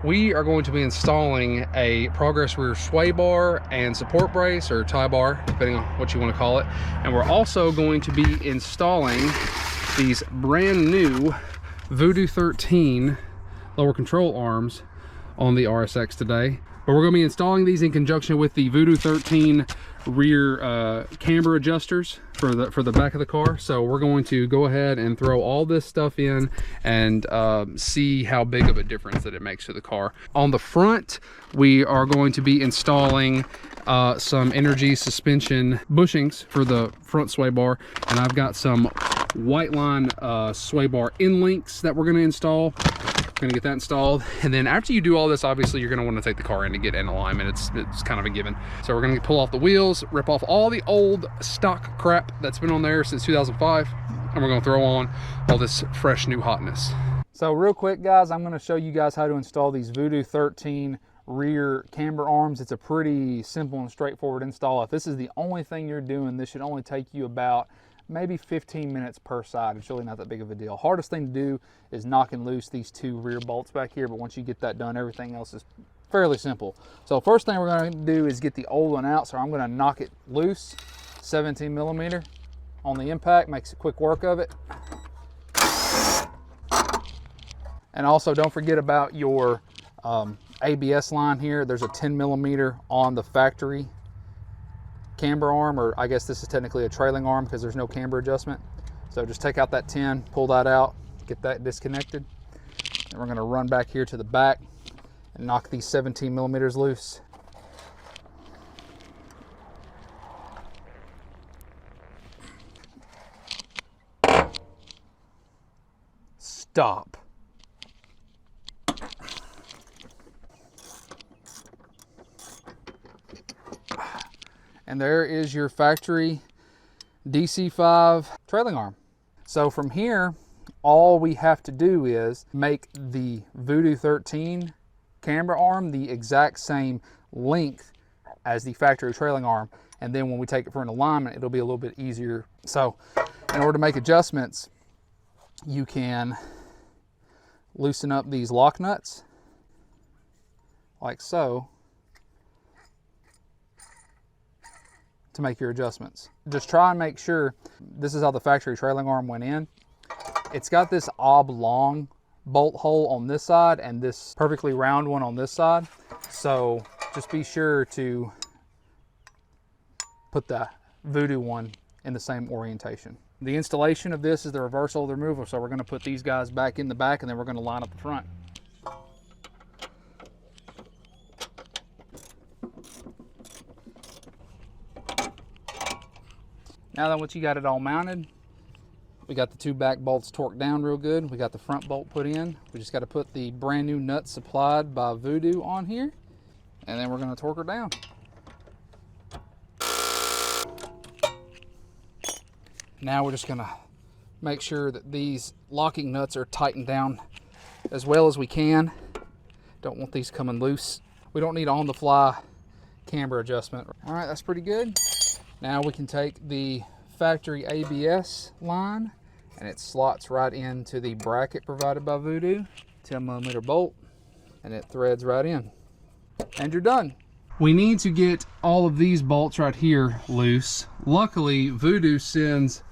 we are going to be installing a progress rear sway bar and support brace, or tie bar, depending on what you want to call it. And we're also going to be installing these brand new VooDoo 13 lower control arms on the RSX today. But we're going to be installing these in conjunction with the VooDoo 13 rear camber adjusters for the back of the car. So we're going to go ahead and throw all this stuff in and see how big of a difference that it makes to the car. On the front, we are going to be installing some energy suspension bushings for the front sway bar, and I've got some white line sway bar end links that we're going to install. We're gonna get that installed, and then after you do all this, obviously you're gonna want to take the car in to get in alignment. It's kind of a given. So we're gonna pull off the wheels, rip off all the old stock crap that's been on there since 2005, and we're gonna throw on all this fresh new hotness. So real quick, guys, I'm gonna show you guys how to install these VooDoo 13 rear camber arms. It's a pretty simple and straightforward install. If this is the only thing you're doing, this should only take you about maybe 15 minutes per side. It's really not that big of a deal. Hardest thing to do is knocking loose these two rear bolts back here, but once you get that done, everything else is fairly simple. So first thing we're going to do is get the old one out. So I'm going to knock it loose, 17 millimeter on the impact, makes a quick work of it. And also don't forget about your ABS line here. There's a 10 millimeter on the factory camber arm, or I guess this is technically a trailing arm because there's no camber adjustment. So just take out that 10, pull that out, get that disconnected. And we're going to run back here to the back and knock these 17 millimeters loose. Stop. And there is your factory DC5 trailing arm. So from here, all we have to do is make the VooDoo 13 camber arm the exact same length as the factory trailing arm. And then when we take it for an alignment, it'll be a little bit easier. So in order to make adjustments, you can loosen up these lock nuts like so to make your adjustments. Just try and make sure, this is how the factory trailing arm went in. It's got this oblong bolt hole on this side and this perfectly round one on this side. So just be sure to put the VooDoo one in the same orientation. The installation of this is the reversal of the removal. So we're going to put these guys back in the back, and then we're going to line up the front. Now that once you got it all mounted, we got the two back bolts torqued down real good. We got the front bolt put in. We just got to put the brand new nuts supplied by VooDoo on here, and then we're going to torque her down. Now we're just going to make sure that these locking nuts are tightened down as well as we can. Don't want these coming loose. We don't need on-the-fly camber adjustment. All right, that's pretty good. Now we can take the factory ABS line, and it slots right into the bracket provided by VooDoo, 10 millimeter bolt, and it threads right in. And you're done. We need to get all of these bolts right here loose. Luckily, VooDoo sends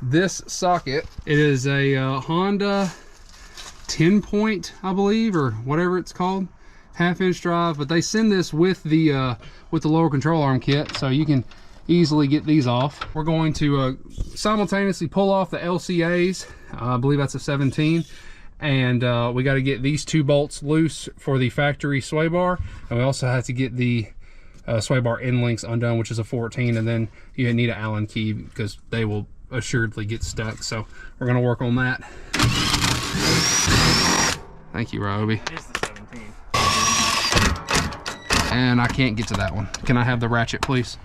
this socket. It is a Honda 10 point, I believe, or whatever it's called, 1/2-inch drive, but they send this with the lower control arm kit, so you can easily get these off. We're going to simultaneously pull off the LCAs. I believe that's a 17, and we got to get these two bolts loose for the factory sway bar, and we also have to get the sway bar end links undone, which is a 14, and then you need an Allen key because they will assuredly get stuck. So we're going to work on that. Thank you, Ryobi. It is the 17. And I can't get to that one. Can I have the ratchet, please?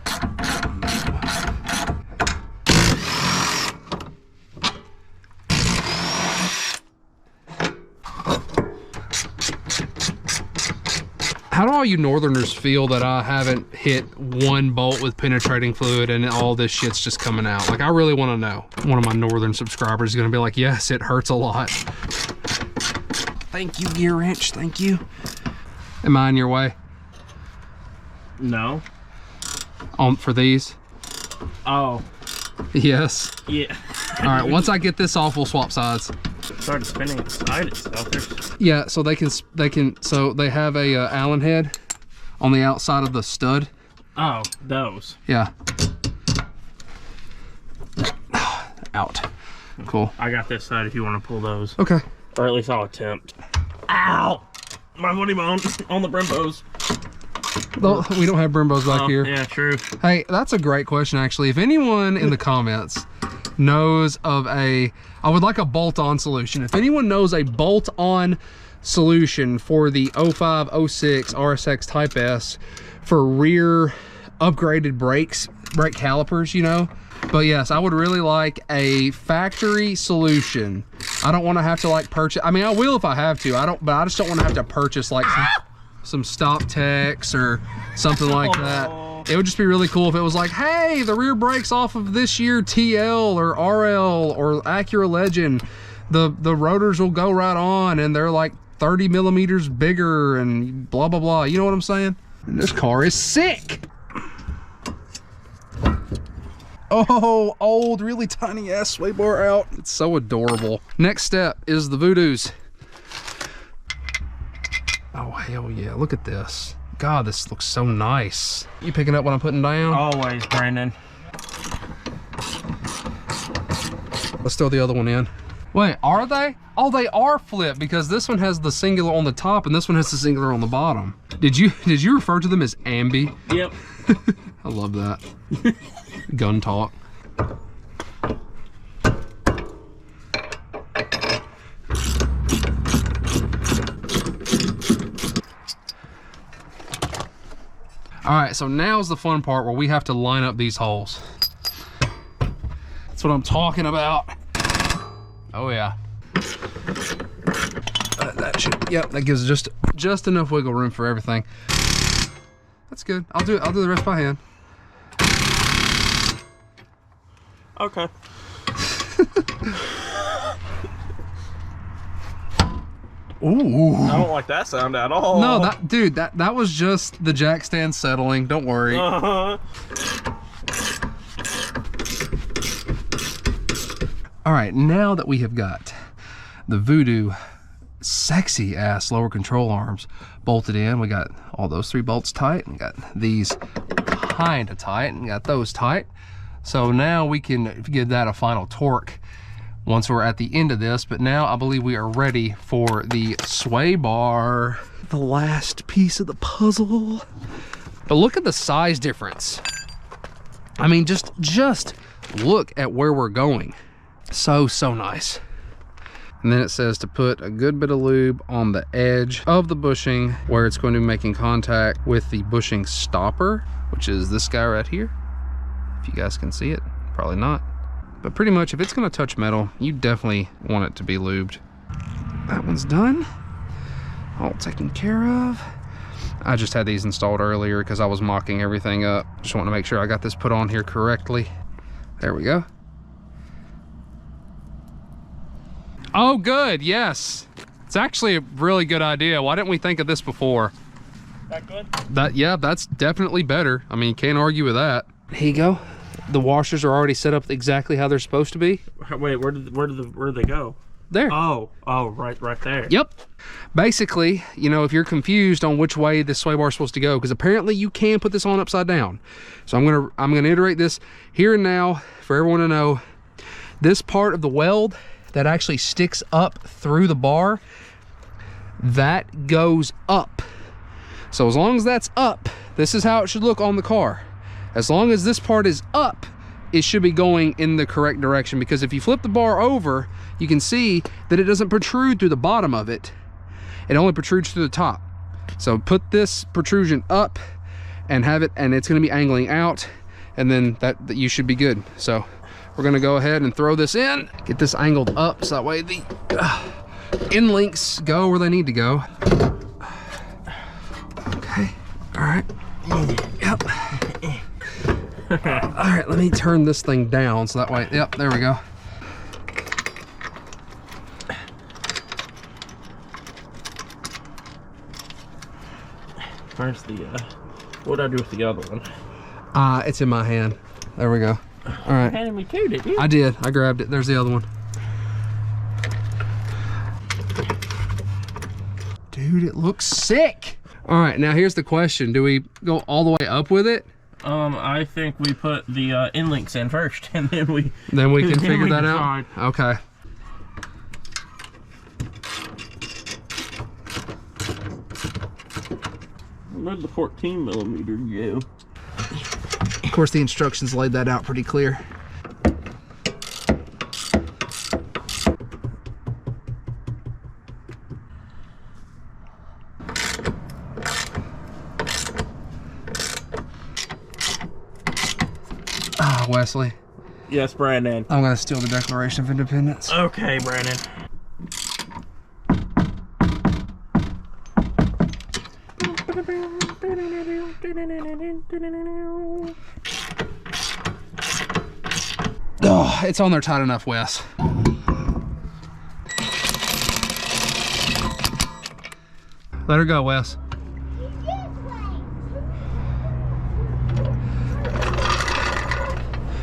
How do all you northerners feel that I haven't hit one bolt with penetrating fluid and all this shit's just coming out? Like, I really want to know. One of my northern subscribers is going to be like, yes, it hurts a lot. Thank you, gear wrench. Thank you. Am I in your way? No. For these? Oh. Yes. Yeah. All right, once I get this off, we'll swap sides. Started spinning inside itself. Yeah, so they have a Allen head on the outside of the stud. Oh, those. Yeah. Out. Cool. I got this side if you want to pull those. Okay. Or at least I'll attempt. Ow! My money bone on the Brimbos. We don't have Brimbos back here. Yeah, true. Hey, that's a great question, actually. If anyone in the comments knows of I would like a bolt-on solution. If anyone knows a bolt-on solution for the 05, 06 RSX-Type S for rear upgraded brake calipers, you know. But yes, I would really like a factory solution. I don't want to have to like purchase. I mean, I will if I have to. But I just don't want to have to purchase like some stop techs or something like that. It would just be really cool if it was like, hey, the rear brakes off of this year TL or RL or Acura Legend, the rotors will go right on and they're like 30 millimeters bigger and blah blah blah. You know what I'm saying? And this car is sick. Oh, old, really tiny ass sway bar out. It's so adorable. Next step is the VooDoos. Oh, hell yeah. Look at this. God, this looks so nice. You picking up what I'm putting down? Always, Brandon. Let's throw the other one in. Wait, are they? Oh, they are flipped because this one has the singular on the top and this one has the singular on the bottom. Did you refer to them as ambi? Yep. I love that. Gun talk. All right, so now's the fun part where we have to line up these holes. That's what I'm talking about. Oh yeah. That should, yep, that gives just enough wiggle room for everything. That's good. I'll do the rest by hand. Okay. Ooh. I don't like that sound at all. No, that was just the jack stand settling. Don't worry. Uh-huh. All right, now that we have got the VooDoo sexy ass lower control arms bolted in, we got all those 3 bolts tight, and got these kind of tight, and got those tight. So now we can give that a final torque once we're at the end of this. But now I believe we are ready for the sway bar, the last piece of the puzzle. But look at the size difference. I mean, just look at where we're going. So nice. And then it says to put a good bit of lube on the edge of the bushing where it's going to be making contact with the bushing stopper, which is this guy right here. If you guys can see it, probably not. But pretty much if it's gonna touch metal, you definitely want it to be lubed. That one's done. All taken care of. I just had these installed earlier because I was mocking everything up. Just want to make sure I got this put on here correctly. There we go. Oh, good, yes. It's actually a really good idea. Why didn't we think of this before? That good? Yeah, that's definitely better. I mean, can't argue with that. Here you go. The washers are already set up exactly how they're supposed to be. Wait, where did they go? There. Oh, right there. Yep. Basically, you know, if you're confused on which way this sway bar is supposed to go, because apparently you can put this on upside down. So I'm gonna iterate this here and now for everyone to know. This part of the weld that actually sticks up through the bar, that goes up. So as long as that's up, this is how it should look on the car. As long as this part is up, it should be going in the correct direction, because if you flip the bar over, you can see that it doesn't protrude through the bottom of it. It only protrudes through the top. So put this protrusion up and have it, and it's gonna be angling out, and then that you should be good. So we're gonna go ahead and throw this in, get this angled up so that way the end links go where they need to go. Okay, all right, yep. All right, let me turn this thing down so that way, yep, there we go. Where's the, what did I do with the other one? It's in my hand. There we go. All right. You handed me two, didn't you? I did. I grabbed it. There's the other one. Dude, it looks sick. All right, now here's the question. Do we go all the way up with it? I think we put the end links in first, and then we can figure that out. Okay. Where'd the 14mm go? Of course, the instructions laid that out pretty clear. Ah, Wesley. Yes, Brandon. I'm gonna steal the Declaration of Independence. Okay, Brandon. Oh, it's on there tight enough, Wes. Let her go, Wes.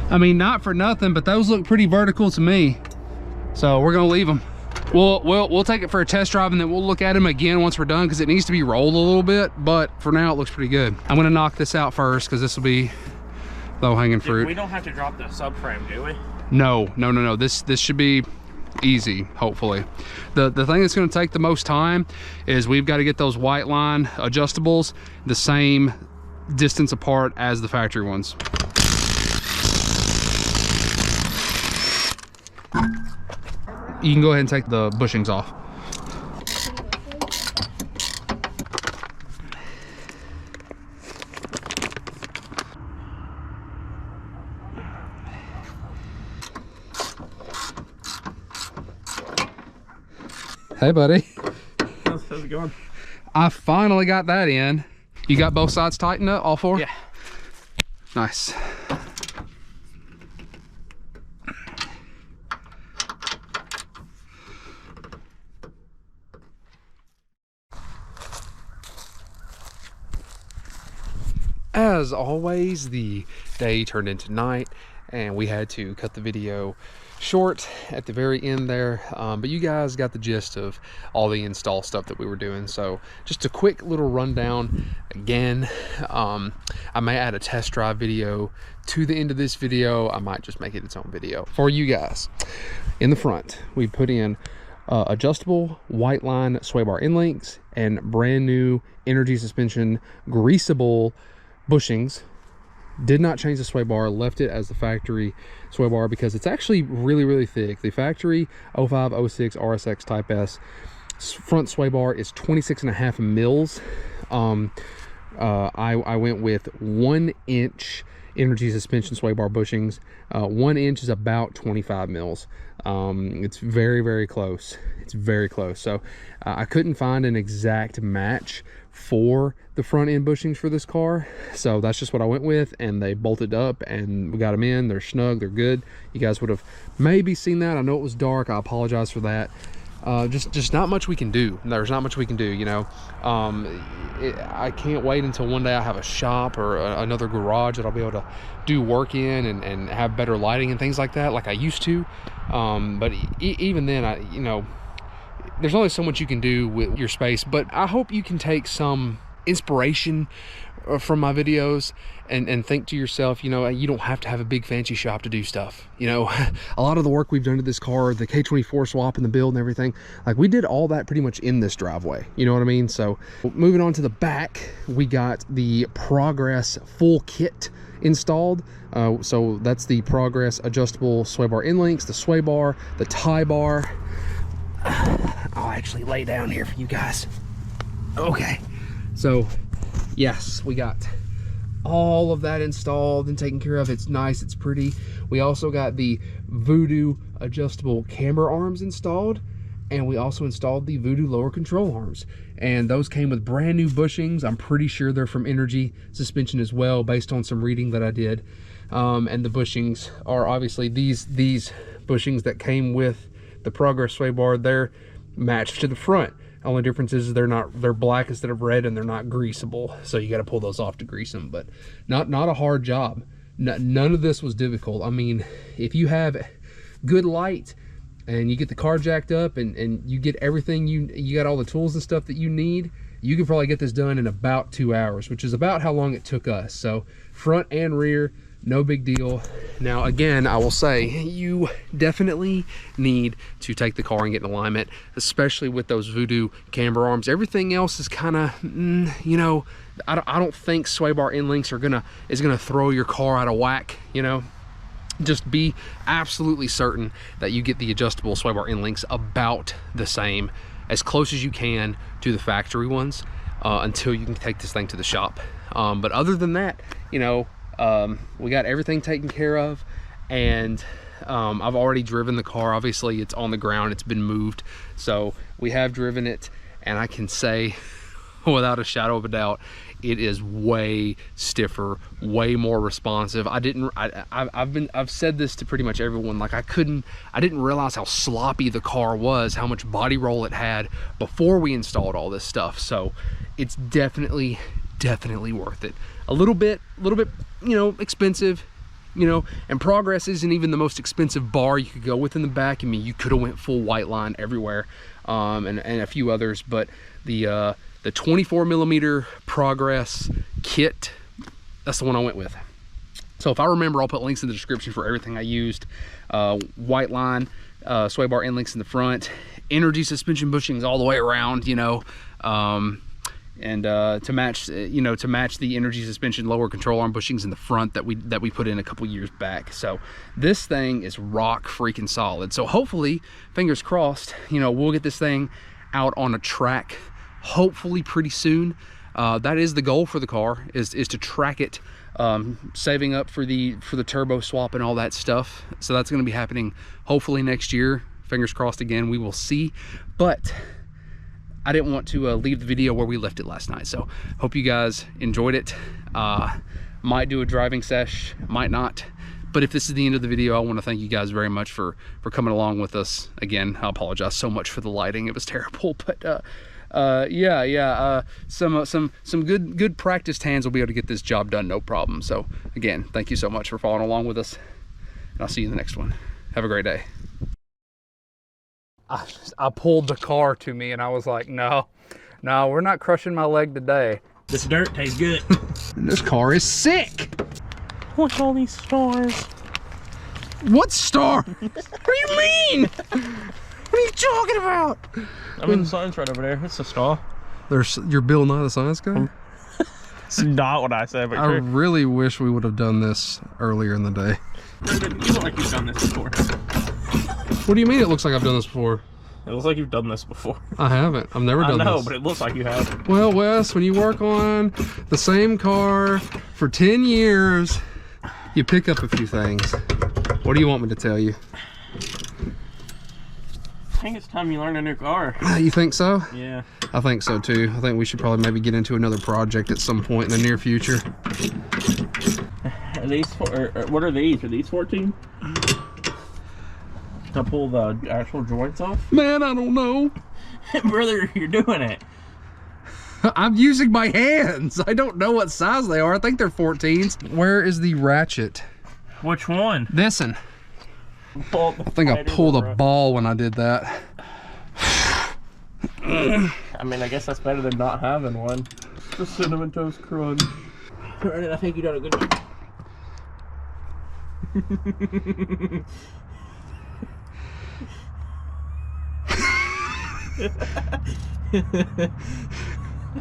I mean, not for nothing, but those look pretty vertical to me. So we're gonna leave them. We'll take it for a test drive, and then we'll look at them again once we're done, because it needs to be rolled a little bit, but for now it looks pretty good. I'm gonna knock this out first, because this will be low-hanging fruit. We don't have to drop the subframe, do we? No. This should be easy, hopefully. The thing that's gonna take the most time is we've got to get those white line adjustables the same distance apart as the factory ones. You can go ahead and take the bushings off. Hey, buddy. How's it going? I finally got that in. You got both sides tightened up, all four? Yeah. Nice. As always, the day turned into night, and we had to cut the video short at the very end there, but you guys got the gist of all the install stuff that we were doing. So just a quick little rundown again. I may add a test drive video to the end of this video. I might just make it its own video for you guys. In the front, we put in adjustable white line sway bar end links and brand new energy suspension greasable bushings. Did not change the sway bar, left it as the factory sway bar because it's actually really thick. The factory 0506 RSX-Type S front sway bar is 26.5 mils. I went with 1 inch energy suspension sway bar bushings. 1 inch is about 25 mils. It's very close. It's very close. So I couldn't find an exact match for the front end bushings for this car, so that's just what I went with, and they bolted up and we got them in. They're snug, they're good. You guys would have maybe seen that. I know it was dark, I apologize for that. Just not much we can do. There's not much we can do, you know. I can't wait until one day I have a shop or another garage that I'll be able to do work in and have better lighting and things like that, like I used to. But even then, you know, there's only so much you can do with your space. But I hope you can take some inspiration from my videos and think to yourself, you know, you don't have to have a big fancy shop to do stuff. You know, a lot of the work we've done to this car, the K24 swap and the build and everything, like we did all that pretty much in this driveway, you know what I mean? So moving on to the back, we got the Progress full kit installed. So that's the Progress adjustable sway bar end links, the sway bar, the tie bar. I'll actually lay down here for you guys. Okay, so yes, we got all of that installed and taken care of. It's nice, it's pretty. We also got the VooDoo adjustable camber arms installed, and we also installed the VooDoo lower control arms, and those came with brand new bushings. I'm pretty sure they're from Energy Suspension as well, based on some reading that I did. And the bushings are obviously these bushings that came with the Progress sway bar. They're matched to the front. Only difference is they're black instead of red, and they're not greasable. So you got to pull those off to grease them, but not a hard job. None of this was difficult. I mean, if you have good light and you get the car jacked up and you get everything, you got all the tools and stuff that you need, you can probably get this done in about 2 hours, which is about how long it took us. So front and rear, no big deal. Now again, I will say you definitely need to take the car and get in alignment, especially with those VooDoo camber arms. Everything else is kind of, you know, I don't think sway bar end links is gonna throw your car out of whack, you know. Just be absolutely certain that you get the adjustable sway bar end links about the same, as close as you can to the factory ones, until you can take this thing to the shop. But other than that, you know, we got everything taken care of, and I've already driven the car. Obviously it's on the ground, it's been moved, so we have driven it, and I can say without a shadow of a doubt, it is way stiffer, way more responsive. I've said this to pretty much everyone, like I didn't realize how sloppy the car was, how much body roll it had before we installed all this stuff. So it's definitely worth it. A little bit, you know, expensive, you know, and Progress isn't even the most expensive bar you could go with in the back. I mean, you could have went full white line everywhere, and a few others, but the 24mm Progress kit, that's the one I went with. So if I remember, I'll put links in the description for everything I used. White line, sway bar end links in the front, energy suspension bushings all the way around, you know, and to match the energy suspension lower control arm bushings in the front that we put in a couple years back. So this thing is rock freaking solid. So hopefully, fingers crossed, you know, we'll get this thing out on a track hopefully pretty soon. That is the goal for the car, is to track it, saving up for the turbo swap and all that stuff. So that's going to be happening hopefully next year. Fingers crossed again, we will see. But I didn't want to leave the video where we left it last night, so hope you guys enjoyed it. Might do a driving sesh, might not, but if this is the end of the video, I want to thank you guys very much for coming along with us. Again, I apologize so much for the lighting, it was terrible, but some good practiced hands will be able to get this job done, no problem. So again, thank you so much for following along with us, and I'll see you in the next one. Have a great day. I pulled the car to me and I was like, no, we're not crushing my leg today. This dirt tastes good. This car is sick. Look at all these stars. What star? What do you mean? What are you talking about? I mean, the sign's right over there. It's a star. You're Bill Nye the Science Guy? It's not what I said, but I really wish we would have done this earlier in the day. You look like you've done this before. What do you mean it looks like I've done this before? It looks like you've done this before. I haven't. I've never done this. I know, but it looks like you have. Well, Wes, when you work on the same car for 10 years, you pick up a few things. What do you want me to tell you? I think it's time you learn a new car. You think so? Yeah. I think so too. I think we should probably maybe get into another project at some point in the near future. Are these, what are these? Are these 14? To pull the actual joints off? Man, I don't know. Brother, you're doing it. I'm using my hands. I don't know what size they are. I think they're 14s. Where is the ratchet? Which one? This one. I think I pulled a ball when I did that. I mean, I guess that's better than not having one. The Cinnamon Toast Crunch. I think you done a good job.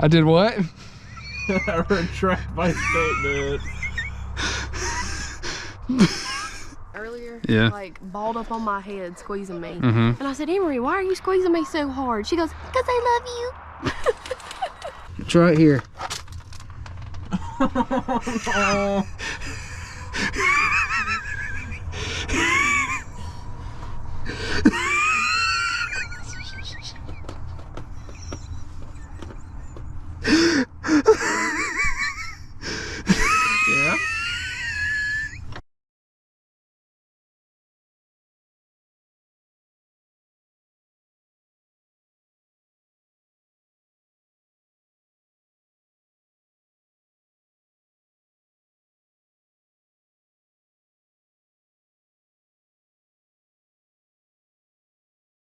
I did what? I retract my statement. Earlier, yeah, like balled up on my head, squeezing me. Mm-hmm. And I said, Emery, why are you squeezing me so hard? She goes, because I love you. It's right here.